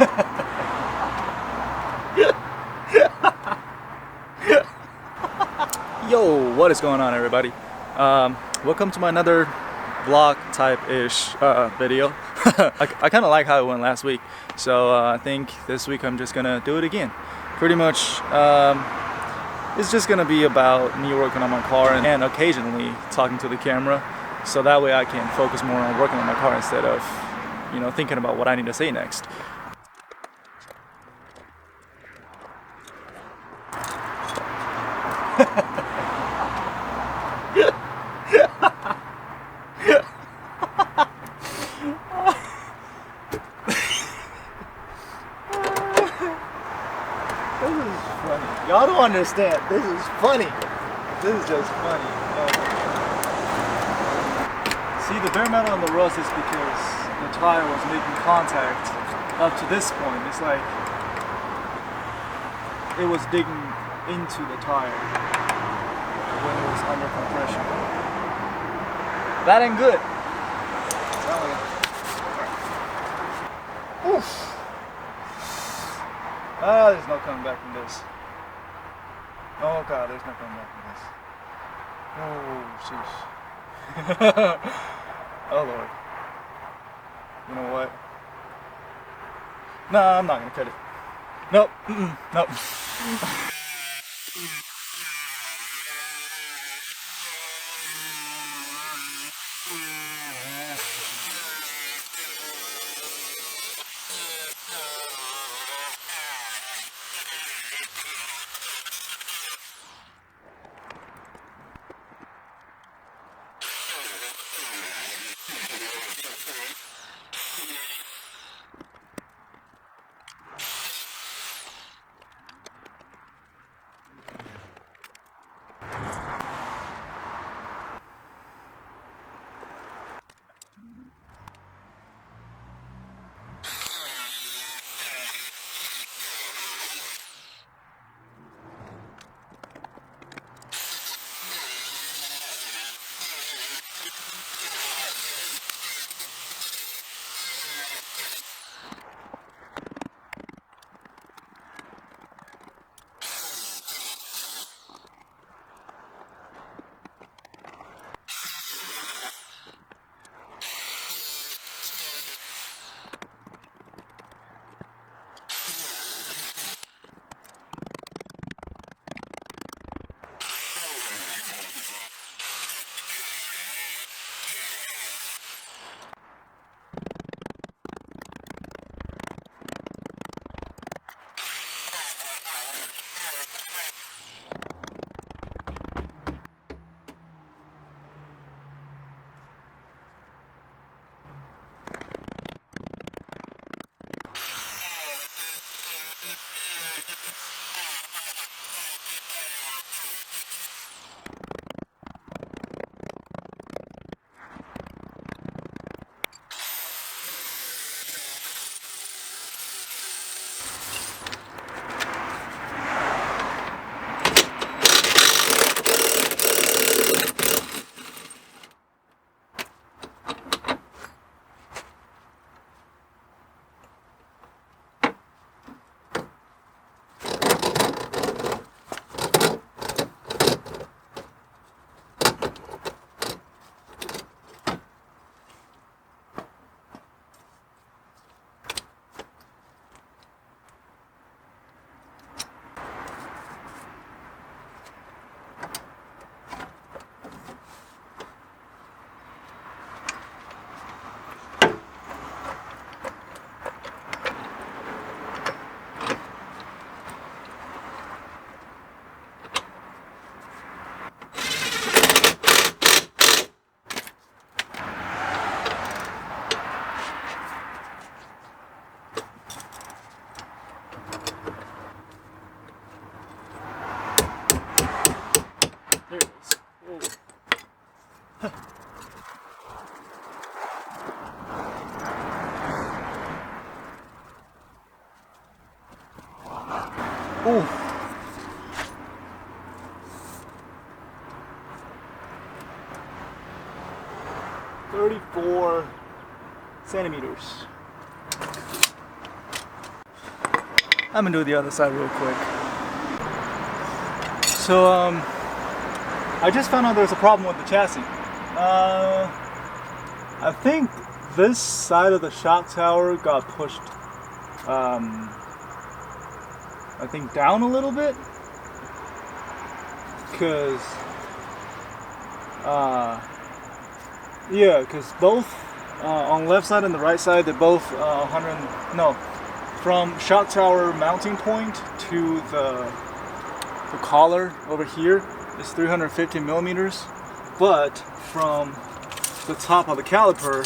Yo, what is going on, everybody? Welcome to my another vlog type-ish video. I kind of like how it went last week, so I think this week I'm just gonna do it again. Pretty much, it's just gonna be about me working on my car and occasionally talking to the camera, so that way I can focus more on working on my car instead of, thinking about what I need to say next. This is funny. Y'all don't understand. This is funny. This is just funny. See, the bare metal on the rust is because the tire was making contact up to this point. It's like it was digging into the tire when it was under compression. That ain't good. Oof. Ah, there's no coming back from this. Oh God, there's no coming back from this. Oh, sheesh. Oh Lord. You know what? Nah, I'm not gonna cut it. Nope. Nope. Ooh. 34 centimeters. I'm gonna do the other side real quick. So I just found out there's a problem with the chassis. I think this side of the shock tower got pushed, I think down a little bit, because because both on the left side and the right side, they're both from shock tower mounting point to the collar over here is 350 millimeters, but from the top of the caliper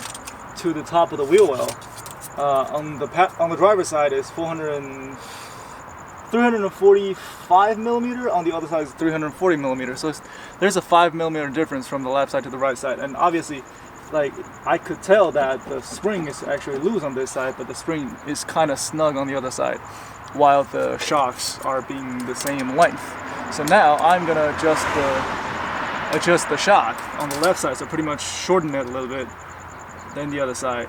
to the top of the wheel well on the driver's side is 345 millimeter. On the other side is 340 millimeter. So there's a 5 millimeter difference from the left side to the right side, and obviously, like, I could tell that the spring is actually loose on this side, but the spring is kind of snug on the other side, while the shocks are being the same length. So now I'm gonna adjust the shock on the left side, so pretty much shorten it a little bit, then the other side.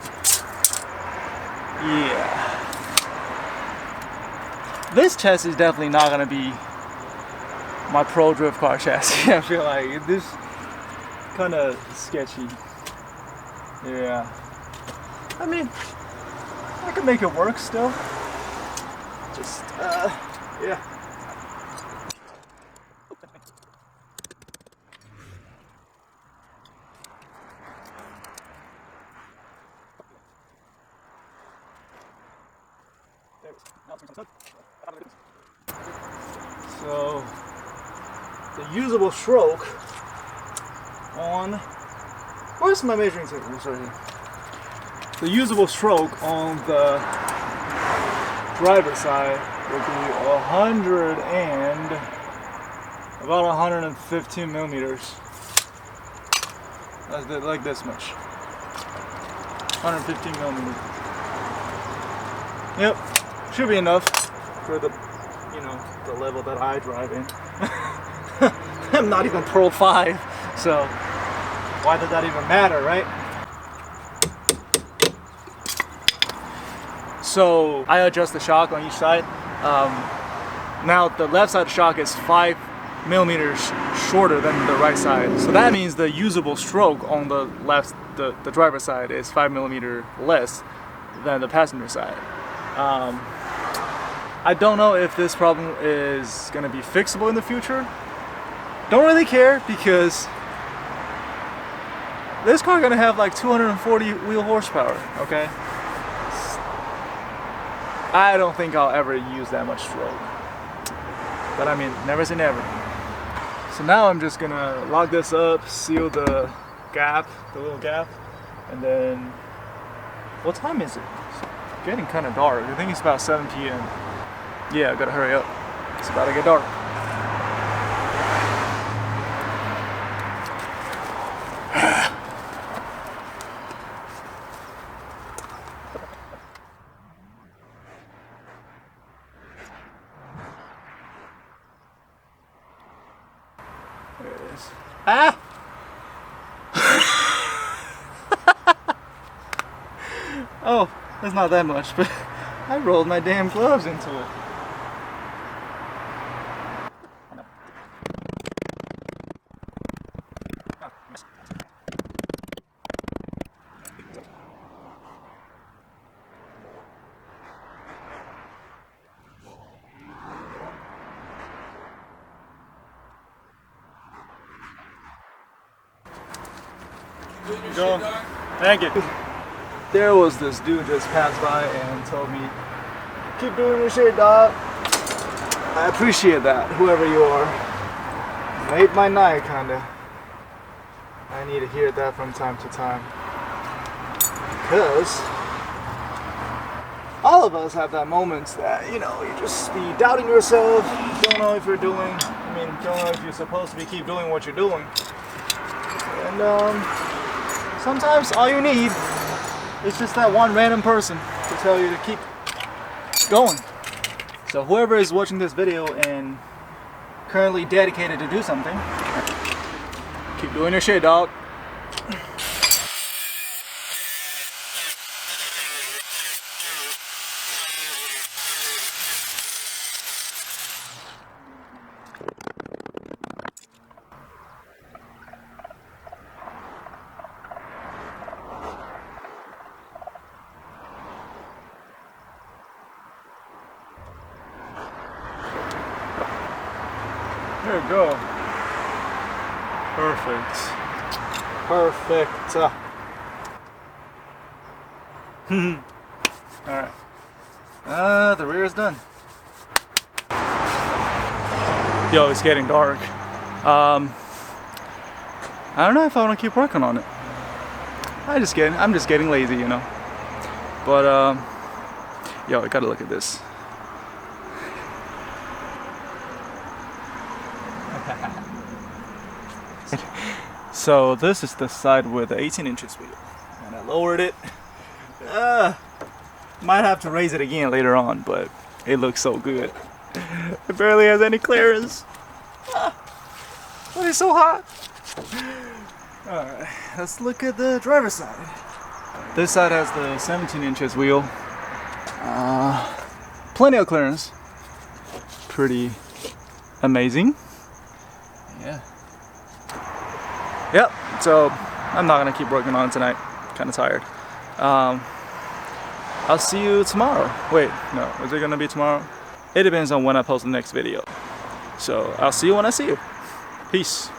Yeah. This chassis is definitely not gonna be my pro drift car chassis. I feel like this kind of sketchy. Yeah. I mean, I can make it work still. Just, yeah. So the usable stroke on, where's my measuring tape? It's right here. The usable stroke on the driver's side would be about 115 millimeters. That's like this much. 115 millimeters. Yep, should be enough for the, the level that I drive in. I'm not even Pro 5, so why does that even matter, right? So I adjust the shock on each side. Now the left side shock is 5 millimeters shorter than the right side, so that means the usable stroke on the left, the driver's side, is 5 millimeter less than the passenger side. I don't know if this problem is going to be fixable in the future. Don't really care, because this car is going to have like 240 wheel horsepower, okay? I don't think I'll ever use that much stroke. But I mean, never say never. So now I'm just going to lock this up, seal the gap, the little gap, and then, what time is it? It's getting kind of dark. I think it's about 7 p.m. Yeah, I gotta hurry up. It's about to get dark. There it is. Ah! Oh, that's not that much, but I rolled my damn gloves into it. Go. Thank you. There was this dude just passed by and told me, "Keep doing your shit, dog." I appreciate that, whoever you are. Made my night, kinda. I need to hear that from time to time. Because all of us have that moments that, you just be doubting yourself, don't know if you're doing, don't know if you're supposed to be keep doing what you're doing. And sometimes all you need is just that one random person to tell you to keep going. So whoever is watching this video and currently dedicated to do something, keep doing your shit, dog. There we go. Perfect. Perfect. Alright. The rear is done. Yo, it's getting dark. I don't know if I want to keep working on it. I'm just getting lazy, you know. But yo, I gotta look at this. So this is the side with the 18 inches wheel, and I lowered it. Might have to raise it again later on, but it looks so good. It barely has any clearance. But it's so hot. Alright, let's look at the driver's side. This side has the 17 inches wheel. Plenty of clearance. Pretty amazing. Yeah. Yep, so I'm not gonna keep working on it tonight. Kinda tired. I'll see you tomorrow. Wait, no, is it gonna be tomorrow? It depends on when I post the next video. So I'll see you when I see you. Peace.